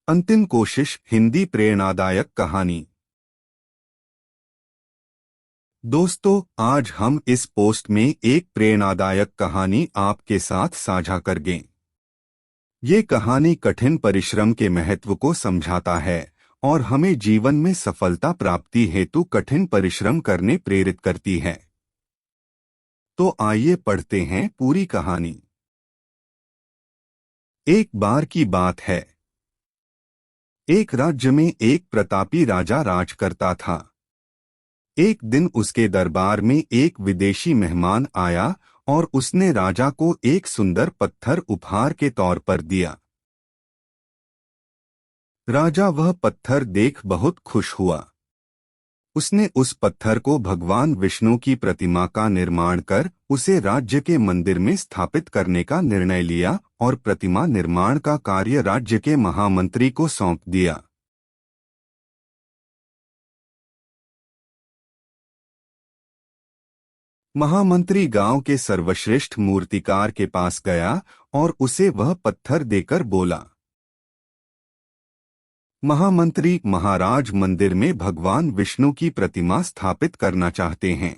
अंतिम कोशिश हिंदी प्रेरणादायक कहानी। दोस्तों, आज हम इस पोस्ट में एक प्रेरणादायक कहानी आपके साथ साझा करेंगे। ये कहानी कठिन परिश्रम के महत्व को समझाता है और हमें जीवन में सफलता प्राप्ति हेतु कठिन परिश्रम करने प्रेरित करती है। तो आइए पढ़ते हैं पूरी कहानी। एक बार की बात है, एक राज्य में एक प्रतापी राजा राज करता था। एक दिन उसके दरबार में एक विदेशी मेहमान आया और उसने राजा को एक सुंदर पत्थर उपहार के तौर पर दिया। राजा वह पत्थर देख बहुत खुश हुआ। उसने उस पत्थर को भगवान विष्णु की प्रतिमा का निर्माण कर उसे राज्य के मंदिर में स्थापित करने का निर्णय लिया और प्रतिमा निर्माण का कार्य राज्य के महामंत्री को सौंप दिया। महामंत्री गांव के सर्वश्रेष्ठ मूर्तिकार के पास गया और उसे वह पत्थर देकर बोला, महामंत्री महाराज, मंदिर में भगवान विष्णु की प्रतिमा स्थापित करना चाहते हैं।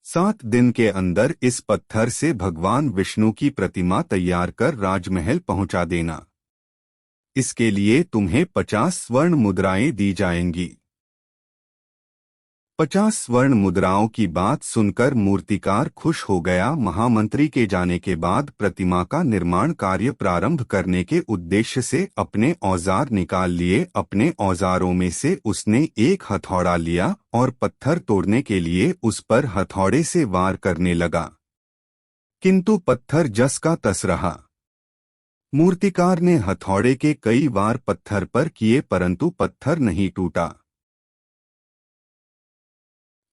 7 दिन के अंदर इस पत्थर से भगवान विष्णु की प्रतिमा तैयार कर राजमहल पहुंचा देना। इसके लिए तुम्हें 50 स्वर्ण मुद्राएं दी जाएंगी। 50 स्वर्ण मुद्राओं की बात सुनकर मूर्तिकार खुश हो गया। महामंत्री के जाने के बाद प्रतिमा का निर्माण कार्य प्रारंभ करने के उद्देश्य से अपने औजार निकाल लिए। अपने औजारों में से उसने एक हथौड़ा लिया और पत्थर तोड़ने के लिए उस पर हथौड़े से वार करने लगा, किंतु पत्थर जस का तस रहा। मूर्तिकार ने हथौड़े के कई वार पत्थर पर किए, परंतु पत्थर नहीं टूटा।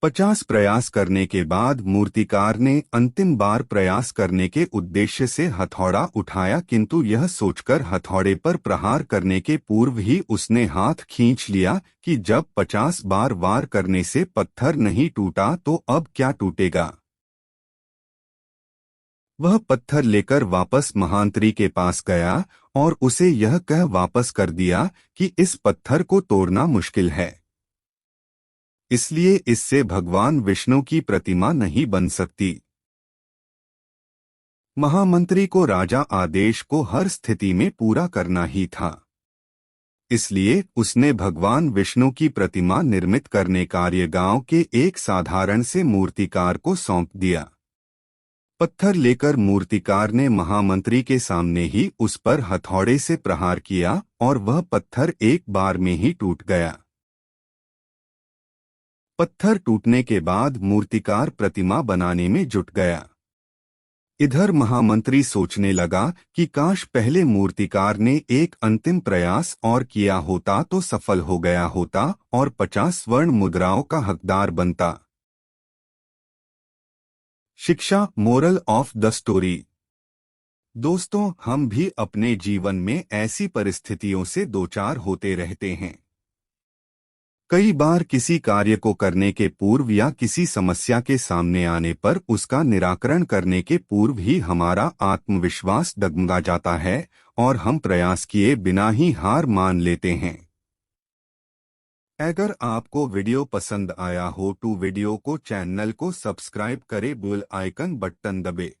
50 प्रयास करने के बाद मूर्तिकार ने अंतिम बार प्रयास करने के उद्देश्य से हथौड़ा उठाया, किंतु यह सोचकर हथौड़े पर प्रहार करने के पूर्व ही उसने हाथ खींच लिया कि जब 50 बार वार करने से पत्थर नहीं टूटा तो अब क्या टूटेगा। वह पत्थर लेकर वापस महामंत्री के पास गया और उसे यह कह वापस कर दिया कि इस पत्थर को तोड़ना मुश्किल है, इसलिए इससे भगवान विष्णु की प्रतिमा नहीं बन सकती। महामंत्री को राजा आदेश को हर स्थिति में पूरा करना ही था, इसलिए उसने भगवान विष्णु की प्रतिमा निर्मित करने कार्य गांव के एक साधारण से मूर्तिकार को सौंप दिया। पत्थर लेकर मूर्तिकार ने महामंत्री के सामने ही उस पर हथौड़े से प्रहार किया और वह पत्थर एक बार में ही टूट गया। पत्थर टूटने के बाद मूर्तिकार प्रतिमा बनाने में जुट गया। इधर महामंत्री सोचने लगा कि काश पहले मूर्तिकार ने एक अंतिम प्रयास और किया होता तो सफल हो गया होता और 50 स्वर्ण मुद्राओं का हकदार बनता। शिक्षा, मोरल ऑफ द स्टोरी। दोस्तों, हम भी अपने जीवन में ऐसी परिस्थितियों से दो चार होते रहते हैं। कई बार किसी कार्य को करने के पूर्व या किसी समस्या के सामने आने पर उसका निराकरण करने के पूर्व ही हमारा आत्मविश्वास डगमगा जाता है और हम प्रयास किए बिना ही हार मान लेते हैं। अगर आपको वीडियो पसंद आया हो तो वीडियो को चैनल को सब्सक्राइब करें, बेल आइकन बटन दबे।